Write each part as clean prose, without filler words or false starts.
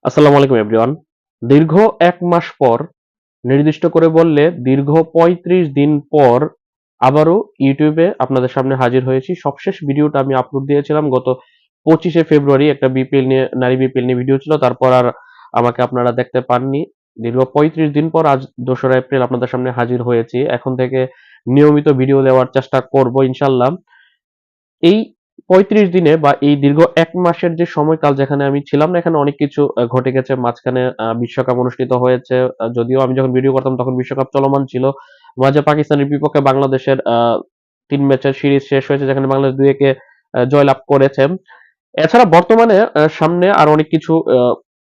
আসসালামু আলাইকুম এভরিওয়ান। দীর্ঘ ১ মাস পর, নির্দিষ্ট করে বললে দীর্ঘ ৩৫ দিন পর আবারও ইউটিউবে আপনাদের সামনে হাজির হয়েছি। সবশেষ ভিডিওটা আমি আপলোড দিয়েছিলাম গত ২৫শে ফেব্রুয়ারি, একটা বিপিএল নিয়ে, নারী বিপিএল নিয়ে ভিডিও ছিল। তারপর আর আমাকে আপনারা দেখতে পাননি। দীর্ঘ ৩৫ দিন পর আজ ২রা এপ্রিল আপনাদের সামনে হাজির হয়েছি। এখন থেকে নিয়মিত ভিডিও দেওয়ার চেষ্টা করব ইনশাআল্লাহ। এই ৩৫ দিনে বা এই দীর্ঘ ১ মাসের যে সময়কাল যেখানে আমি ছিলাম না, এখানে অনেক কিছু ঘটে গেছে। মাঝখানে বিশ্বকাপ অনুষ্ঠিত হয়েছে। যদিও আমি যখন ভিডিও করতাম তখন বিশ্বকাপ চলমান ছিল। মাঝে পাকিস্তানের বিপক্ষে বাংলাদেশের ৩ ম্যাচের সিরিজ শেষ হয়েছে, যেখানে বাংলাদেশ ২-১ জয়লাভ করেছে। এছাড়া বর্তমানে সামনে আরো অনেক কিছু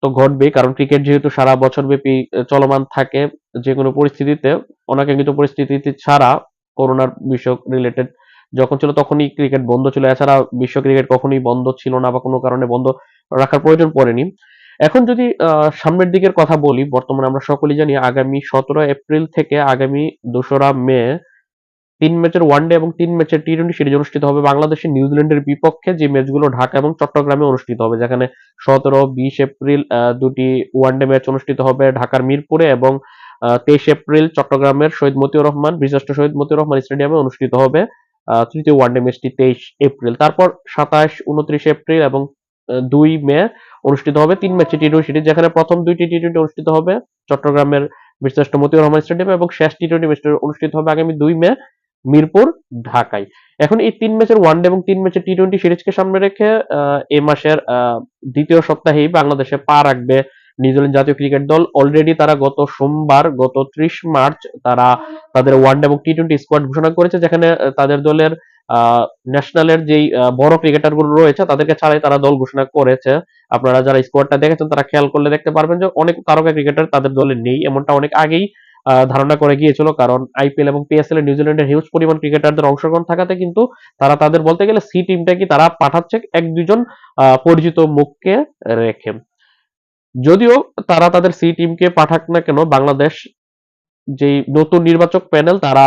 তো ঘটবেই, কারণ ক্রিকেট যেহেতু সারা বছরব্যাপী চলমান থাকে। যেকোনো পরিস্থিতিতে, অনাকাঙ্ক্ষিত পরিস্থিতি ছাড়া, করোনার বিষয় রিলেটেড যখন ছিল তখনই ক্রিকেট বন্ধ ছিল। এছাড়া বিশ্ব ক্রিকেট কখনোই বন্ধ ছিল না বা কোনো কারণে বন্ধ রাখার প্রয়োজন পড়েনি। এখন যদি সামনের দিকের কথা বলি, বর্তমানে আমরা সকলেই জানি আগামী ১৭ এপ্রিল থেকে আগামী ২রা মে ৩ ম্যাচের ওয়ানডে এবং ৩ ম্যাচের টি-টোয়েন্টি সিরিজ অনুষ্ঠিত হবে বাংলাদেশের নিউজিল্যান্ডের বিপক্ষে, যে ম্যাচগুলো ঢাকা এবং চট্টগ্রামে অনুষ্ঠিত হবে। যেখানে ১৭-২০ এপ্রিল দুটি ওয়ানডে ম্যাচ অনুষ্ঠিত হবে ঢাকার মিরপুরে, এবং ২৩ এপ্রিল চট্টগ্রামের শহীদ মতিউর রহমান, বীরশ্রেষ্ঠ শহীদ মতিউর রহমান স্টেডিয়ামে অনুষ্ঠিত হবে তৃতীয় ওয়ানডে ম্যাচটি ২৩ এপ্রিল। তারপর ২৭, ২৯ এপ্রিল এবং ২ মে অনুষ্ঠিত হবে ৩ ম্যাচের টি-টোয়েন্টি সিরিজ, যেখানে প্রথম দুইটি টি-টোয়েন্টি অনুষ্ঠিত হবে চট্টগ্রামের বীরশ্রেষ্ঠ মতিউর রহমান স্টেডিয়ামে, এবং শেষ টি-টোয়েন্টি ম্যাচটি অনুষ্ঠিত হবে আগামী ২ মে মিরপুর, ঢাকায়। এখন এই ৩ ম্যাচের ওয়ানডে এবং ৩ ম্যাচের টি-টোয়েন্টি সিরিজকে সামনে রেখে এ মাসের দ্বিতীয় সপ্তাহেই বাংলাদেশে পা রাখবে নিউজিল্যান্ড জাতীয় ক্রিকেট দল। অলরেডি তারা গত সোমবার, গত ৩০ মার্চ তারা তাদের ওয়ানডে এবং টি-টোয়েন্টি স্কোয়াড ঘোষণা করেছে, যেখানে তাদের দলের ন্যাশনালের যেই বড় ক্রিকেটার গুলো রয়েছে তাদেরকে ছাড়াই তারা দল ঘোষণা করেছে। আপনারা যারা স্কোয়াডটা দেখেছেন তারা খেয়াল করলে দেখতে পারবেন যে অনেক তারকা ক্রিকেটার তাদের দলে নেই, এমনটা অনেক আগেই ধারণা করে গিয়েছিল। কারণ আইপিএল এবং পিএসএল এ নিউজিল্যান্ডের হিউজ পরিমাণ ক্রিকেটারদের অংশগ্রহণ থাকাতে কিন্তু তারা তাদের বলতে গেলে সি টিমটা কি তারা পাঠাচ্ছে এক দুজন পরিচিত মুখকে রেখে। যদিও তারা তাদের সি টিমকে পাঠাক না কেন, বাংলাদেশ যেই নতুন নির্বাচক প্যানেল তারা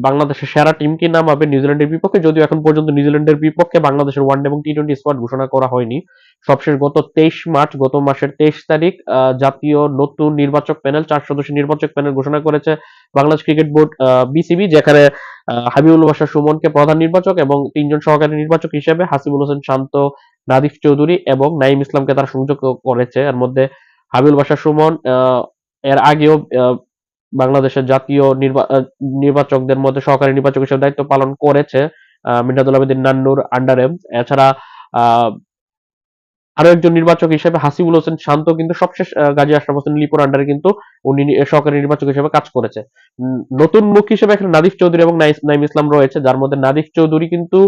বাংলাদেশের সেরা টিমকে নামাবে নিউজিল্যান্ডের বিপক্ষে। যদিও এখন পর্যন্ত নিউজিল্যান্ডের বিপক্ষে বাংলাদেশের ওয়ানডে এবং টি-টোয়েন্টি স্কোয়াড ঘোষণা করা হয়নি। সবশেষ গত ২৩ মার্চ, গত মাসের ২৩ তারিখ জাতীয় নতুন নির্বাচক প্যানেল, ৪ সদস্যের নির্বাচক প্যানেল ঘোষণা করেছে বাংলাদেশ ক্রিকেট বোর্ড বিসিবি, যেখানে হাবিবুল বাশার সুমনকে প্রধান নির্বাচক এবং ৩ জন সহকারী নির্বাচক হিসেবে হাসিবুল হোসেন শান্ত, নাদিফ চৌধুরী এবং নাঈম ইসলামকে তারা সংযোগ করেছে। এর মধ্যে হাবিবুল বাশার সুমন এর আগেও বাংলাদেশের জাতীয় নির্বাচকদের মধ্যে সহকারী নির্বাচক হিসেবে দায়িত্ব পালন করেছে মির্জাদুল আবেদিন নান্নুর আন্ডারে। এছাড়া আহ, আরো একজন নির্বাচক হিসেবে হাসিবুল হোসেন শান্ত কিন্তু সবশেষ গাজী আশরাফ হোসেন লিপুর আন্ডারে কিন্তু উনি সহকারী নির্বাচক হিসেবে কাজ করেছে। নতুন মুখ হিসেবে এখানে নাদিফ চৌধুরী এবং নাইম ইসলাম রয়েছে, যার মধ্যে নাদিফ চৌধুরী কিন্তু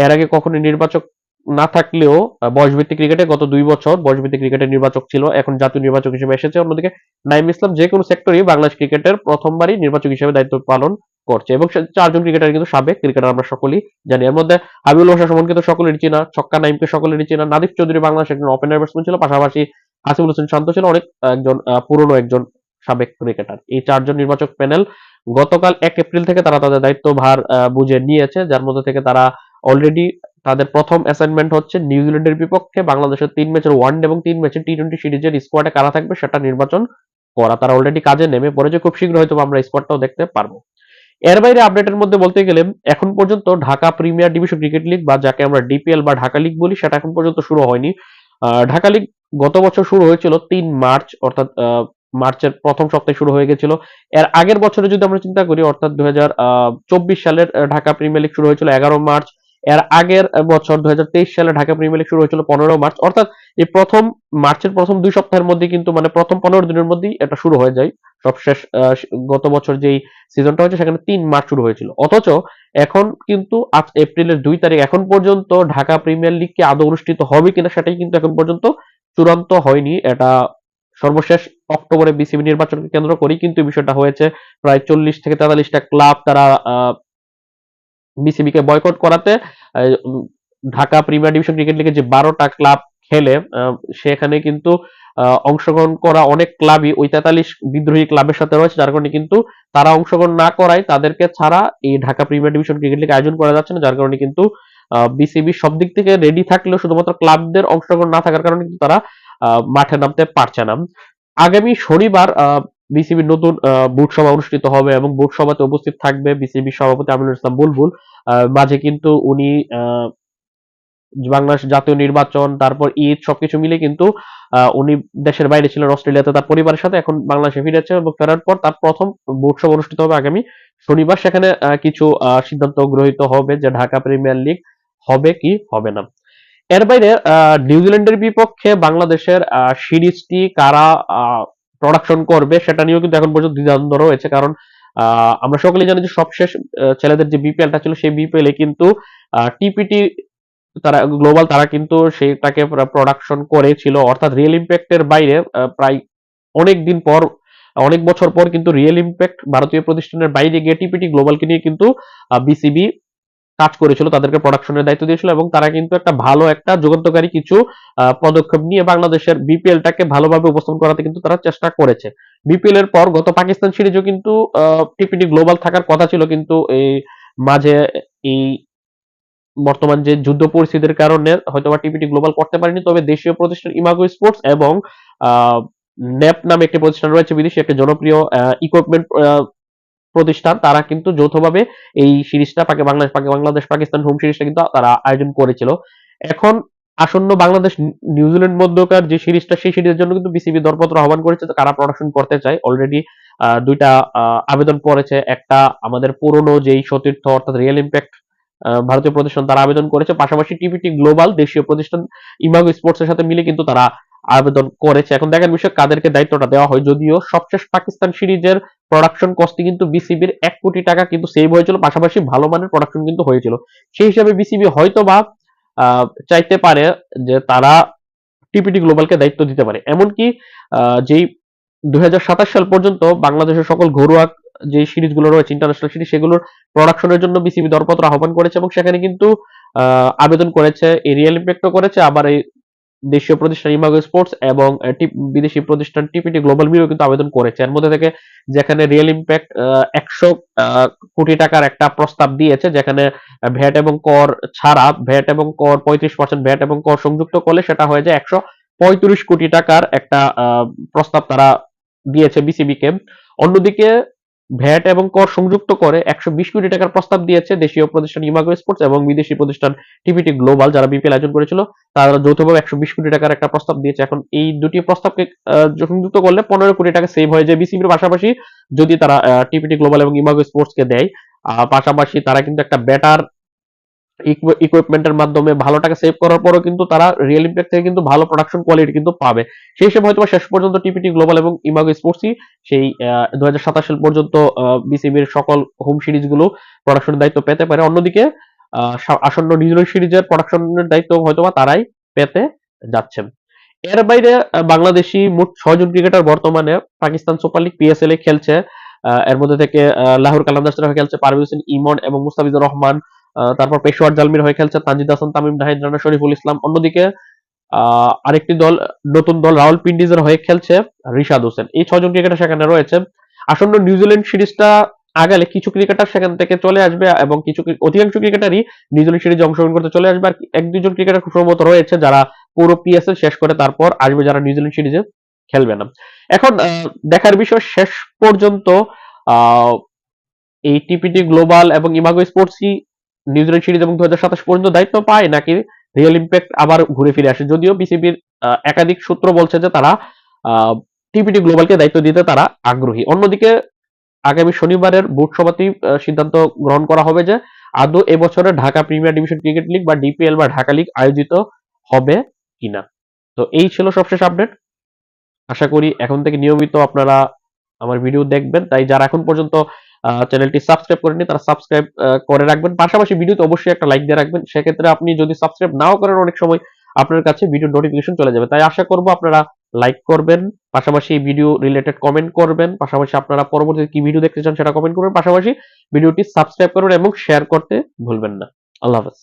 এর আগে কখনো নির্বাচক না থাকলেও বয়সভিত্তিক ক্রিকেটে গত ২ বছর বয়সভিত্তিক ক্রিকেটের নির্বাচক ছিল, এখন জাতীয় নির্বাচক হিসেবে এসেছে। অন্যদিকে নাইম ইসলাম যে কোনো সেক্টরই বাংলাদেশ ক্রিকেটের প্রথমবারই নির্বাচক হিসেবে দায়িত্ব পালন করছে, এবং ৪ জন ক্রিকেটার কিন্তু সাবেক ক্রিকেটার, আমরা সকলেই জানি। এর মধ্যে হাবিবুল বাশার সুমনকে তো সকলেরই চেনা, ছক্কা নাইমকে সকলেরই চেনা। নাদিফ চৌধুরী বাংলাদেশ একজন ওপেনার ব্যাটসম্যান ছিল, পাশাপাশি হাসিবুল হোসেন শান্ত ছিল অনেক একজন পুরনো একজন সাবেক ক্রিকেটার। এই ৪ জন নির্বাচক প্যানেল গতকাল ১ এপ্রিল থেকে তারা তাদের দায়িত্বভার বুঝে নিয়েছে, যার মধ্যে থেকে তারা অলরেডি তাদের প্রথম অ্যাসাইনমেন্ট হচ্ছে নিউজিল্যান্ডের বিপক্ষে বাংলাদেশের ৩ ম্যাচের ওয়ানডে এবং ৩ ম্যাচের টি-টোয়েন্টি সিরিজের স্কোয়াডে কারা থাকবে সেটা নির্বাচন করা। তারা অলরেডি কাজে নেমে পড়েছে, খুব শীঘ্র হয়তো আমরা স্কোয়াডটাও দেখতে পারবো। এর বাইরে আপডেটের মধ্যে বলতে গেলে এখন পর্যন্ত Dhaka premier division cricket league বা যাকে আমরা ডিপিএল বা ঢাকা লিগ বলি, সেটা এখন পর্যন্ত শুরু হয়নি। ঢাকা লিগ গত বছর শুরু হয়েছিল ৩ মার্চ, অর্থাৎ মার্চের প্রথম সপ্তাহে শুরু হয়ে গেছিল। এর আগের বছরে যদি আমরা চিন্তা করি, অর্থাৎ ২০২৪ সালের ঢাকা প্রিমিয়ার লিগ শুরু হয়েছিল ১১ মার্চ। এর আগের বছর ২০২৩ সালে ঢাকা প্রিমিয়ার লিগ শুরু হয়েছিল ১৫ মার্চ। অর্থাৎ এই প্রথম মার্চের প্রথম ২ সপ্তাহের মধ্যে কিন্তু, মানে প্রথম ১৫ দিনের মধ্যেই এটা শুরু হয়ে যায়। সবশেষ গত বছর যেই সিজনটা হয়েছে সেখানে ৩ মার্চ শুরু হয়েছিল। অথচ এখন কিন্তু আজ এপ্রিলের ২ তারিখ, এখন পর্যন্ত ঢাকা প্রিমিয়ার লিগ কি আদৌ অনুষ্ঠিত হবে কিনা সেটাই কিন্তু এখন পর্যন্ত চূড়ান্ত হয়নি। এটা সর্বশেষ অক্টোবরে বিসিবি নির্বাচনকে কেন্দ্র করেই কিন্তু এই বিষয়টা হয়েছে। প্রায় ৪০ থেকে ৪৩টা ক্লাব তারা বিসিবি কে বয়কট করাতে ঢাকা প্রিমিয়ার ডিভিশন ক্রিকেট লিগে যে ১২টা ক্লাব খেলে সেখানে কিন্তু অংশগ্রহণ করা অনেক ক্লাবই ওই ৪৩ বিদ্রোহী ক্লাবের সাথে রয়েছে, যার কারণে কিন্তু তারা অংশগ্রহণ না করায় তাদেরকে ছাড়া এই Dhaka premier division cricket league আয়োজন করা যাচ্ছে না। যার কারণে কিন্তু বিসিবি সব দিক থেকে রেডি থাকলেও শুধুমাত্র ক্লাবদের অংশগ্রহণ না থাকার কারণে কিন্তু তারা মাঠে নামতে পারছে না। আগামী শনিবার বিসিবির নতুন বোর্ড সভা অনুষ্ঠিত হবে এবং বোর্ড সভাতে উপস্থিত থাকবে বিসিবি সভাপতি আমিনুল ইসলাম বুলবুল। মাঝে কিন্তু উনি বাংলাদেশ জাতীয় নির্বাচন, তারপর ঈদ সবকিছু মিলে কিন্তু উনি দেশের বাইরে ছিলেন, অস্ট্রেলিয়াতে তার পরিবারের সাথে, এখন বাংলাদেশে ফিরেছে এবং ফেরার পর তার প্রথম বোর্ড সভা অনুষ্ঠিত হবে আগামী শনিবার। সেখানে কিছু সিদ্ধান্ত গৃহীত হবে যে ঢাকা প্রিমিয়ার লিগ হবে কি হবে না। এর বাইরে নিউজিল্যান্ডের বিপক্ষে বাংলাদেশের সিরিজটি কারা প্রোডাকশন করবে সেটা নিয়েও কিন্তু এখন পর্যন্ত দ্বিধাদ্বন্দ্ব রয়েছে, কারণ আমরা সকলেই জানি যে সবশেষ ছেলেদের যে বিপিএলটা ছিল সেই বিপিএল এ কিন্তু টিপিটি তারা গ্লোবাল তারা কিন্তু সেটাকে প্রোডাকশন করেছিল, অর্থাৎ রিয়েল ইম্প্যাক্টের বাইরে প্রায় অনেক দিন পর, অনেক বছর পর কিন্তু রিয়েল ইম্প্যাক্ট ভারতীয় প্রতিষ্ঠানের বাইরে গিয়ে টিপিটি গ্লোবালকে নিয়ে কিন্তু বিসিবি কাজ করেছিল, তাদেরকে প্রোডাকশনের দায়িত্ব দিয়েছিল এবং তারা কিন্তু একটা ভালো একটা যুগান্তকারী কিছু পদক্ষেপ নিয়ে বাংলাদেশের বিপিএলটাকে ভালোভাবে উপস্থাপন করাতে কিন্তু তারা চেষ্টা করেছে। বিপিএল এর পর গত পাকিস্তান সিরিজও কিন্তু টিপিটি গ্লোবাল থাকার কথা ছিল, কিন্তু এই মাঝে এই বর্তমান যে যুদ্ধ পরিস্থিতির কারণে হয়তোবা টিপিটি গ্লোবাল করতে পারেনি। তবে দেশীয় প্রতিষ্ঠান ইমাগো স্পোর্টস এবং ন্যাপ নামে একটি প্রতিষ্ঠান রয়েছে বিদেশি একটি জনপ্রিয় ইকুইপমেন্ট প্রতিষ্ঠান, তারা কিন্তু যৌথভাবে এই সিরিজটা বাংলাদেশ পাকিস্তান হোম সিরিজটা কিন্তু তারা আয়োজন করেছিল। এখন আসন্ন বাংলাদেশ নিউজিল্যান্ড মধ্যকার যে সিরিজটা, সেই সিরিজের জন্য কিন্তু বিসিবি দরপত্র আহ্বান করেছে, কারা প্রোডাকশন করতে চায়। অলরেডি দুইটা আবেদন করেছে, একটা আমাদের পুরনো যেই সতীর্থ অর্থাৎ রিয়েল ইম্প্যাক্ট ভারতীয় প্রতিষ্ঠান তারা আবেদন করেছে, পাশাপাশি টিপিটি গ্লোবাল দেশীয় প্রতিষ্ঠান ইমাগো স্পোর্টস এর সাথে মিলে কিন্তু তারা আবেদন করেছে। এখন দেখার বিষয় কাদেরকে দায়িত্বটা দেওয়া হয়। যদিও সবশেষ পাকিস্তান সিরিজের প্রোডাকশন কস্টে কিন্তু বিসিবির 1 কোটি টাকা কিন্তু সেভ হয়েছিল, পাশাপাশি ভালো মানের প্রোডাকশন কিন্তু হয়েছিল। সেই হিসাবে বিসিবি হয়তো বা চাইতে পারে যে তারা টিপিটি গ্লোবালকে দায়িত্ব দিতে পারে। এমনকি যেই 2027 সাল পর্যন্ত বাংলাদেশের সকল ঘরোয়া যে সিরিজগুলো রয়েছে ইন্টারন্যাশনাল সিরিজ, সেগুলোর প্রোডাকশনের জন্য বিসিবি দরপত্র আহ্বান করেছে এবং সেখানে কিন্তু আবেদন করেছে, এই রিয়েল ইম্প্যাক্টও করেছে, আবার এই দেশীয় প্রতিষ্ঠান ইমাগো স্পোর্টস এবং বিদেশি প্রতিষ্ঠান টিপিটি গ্লোবাল মিলেও কিন্তু আবেদন করেছে। এর মধ্যে থেকে যেখানে রিয়েল ইম্প্যাক্ট 100 কোটি টাকার একটা প্রস্তাব দিয়েছে, যেখানে ভ্যাট এবং কর ছাড়া, ভ্যাট এবং কর 35%, ভ্যাট এবং কর সংযুক্ত করলে সেটা হয়ে যায় 135 কোটি টাকার একটা প্রস্তাব তারা দিয়েছে বিসিবি কে। অন্যদিকে ভ্যাট এবং কর সংযুক্ত করে 120 কোটি টাকার প্রস্তাব দিয়েছে দেশীয় প্রতিষ্ঠান ইমাগো স্পোর্টস এবং বিদেশি প্রতিষ্ঠান টিপিটি গ্লোবাল, যারা বিপিএল আয়োজন করেছিল তারা যৌথভাবে 120 কোটি টাকার একটা প্রস্তাব দিয়েছে। এখন এই দুটি প্রস্তাবকে সংযুক্ত করলে 15 কোটি টাকা সেভ হয়ে যায় বিসিবির। পাশাপাশি যদি তারা টিপিটি গ্লোবাল এবং ইমাগো স্পোর্টস কে দেয়, পাশাপাশি তারা কিন্তু একটা বেটার ইকুইপমেন্টের মাধ্যমে ভালো টাকা সেভ করার পরও কিন্তু তারা রিয়েল ইম্প্যাক্ট থেকে কিন্তু ভালো প্রোডাকশন কোয়ালিটি কিন্তু পাবে। সেই হিসেবে হয়তো শেষ পর্যন্ত টিপিটি গ্লোবাল এবং ইমাগো স্পোর্টসই সেই 2027 সাল পর্যন্ত বিসিবির সকল হোম সিরিজগুলো প্রোডাকশনের দায়িত্ব পেতে পারে। অন্যদিকে আসন্ন নিউজিল্যান্ড সিরিজের প্রোডাকশনের দায়িত্ব হয়তোবা তারাই পেতে যাচ্ছেন। এর বাইরে বাংলাদেশি মোট 6 জন ক্রিকেটার বর্তমানে পাকিস্তান সুপার লিগ পিএসএল এ খেলছে। এর মধ্যে থেকে লাহোর কালান্দার্সের হয়ে খেলছে পারভেজ হোসেন ইমন এবং মুস্তাফিজুর রহমান, তারপর পেশোয়ার জালমির হয়ে খেলছে তানজিদ হাসান তামিম, নাহিদ রানা, শরীফুল ইসলাম। অন্যদিকে আরেকটি দল, নতুন দল রাওয়ালপিন্ডিজের হয়ে খেলছে রিশাদ হোসেন। এই 6 জন ক্রিকেটার সেখানে রয়েছে। আসন্ন নিউজিল্যান্ড সিরিজটা আগালে কিছু ক্রিকেটার সেখান থেকে চলে আসবে এবং কিছু অধিকাংশ ক্রিকেটারই নিউজিল্যান্ড সিরিজে অংশগ্রহণ করতে চলে আসবে। আর 1-2 জন ক্রিকেটার খুব সম্ভবত রয়েছে যারা পুরো পিএসএল শেষ করে তারপর আসবে, যারা নিউজিল্যান্ড সিরিজে খেলবে না। এখন দেখার বিষয় শেষ পর্যন্ত এই টিপিটি গ্লোবাল এবং ইমাগো স্পোর্টসই নিউজিল্যান্ড সিরিজ এবং 2027 পর্যন্ত দায়িত্ব পায়, নাকি রিয়েল ইম্প্যাক্ট আবার ঘুরে ফিরে আসে। যদিও বিসিবির একাধিক সূত্র বলছে যে তারা টিপিটি গ্লোবালকে দায়িত্ব দিতে তারা আগ্রহী। অন্যদিকে আগামী শনিবারের বোর্ড সভাতেই সিদ্ধান্ত গ্রহণ করা হবে যে আদৌ এবছরে Dhaka premier division cricket league বা ডিপিএল বা ঢাকা লিগ আয়োজিত হবে কিনা। তো এই ছিল সবশেষ আপডেট। আশা করি এখন থেকে নিয়মিত আপনারা আমার ভিডিও দেখবেন। তাই যারা এখন পর্যন্ত চ্যানেলটি সাবস্ক্রাইব করেননি তারা সাবস্ক্রাইব করে রাখবেন। পাশাপাশি ভিডিওতে অবশ্যই একটা লাইক দিয়ে রাখবেন। সেক্ষেত্রে আপনি যদি সাবস্ক্রাইব নাও করেন অনেক সময় আপনার কাছে ভিডিও নোটিফিকেশন চলে যাবে। তাই আশা করব আপনারা লাইক করবেন, পাশাপাশি ভিডিও রিলেটেড কমেন্ট করবেন, পাশাপাশি আপনারা পরবর্তীতে কি ভিডিও দেখতে চান সেটা কমেন্ট করবেন, পাশাপাশি ভিডিওটি সাবস্ক্রাইব করবেন এবং শেয়ার করতে ভুলবেন না। আল্লাহ হাফেজ।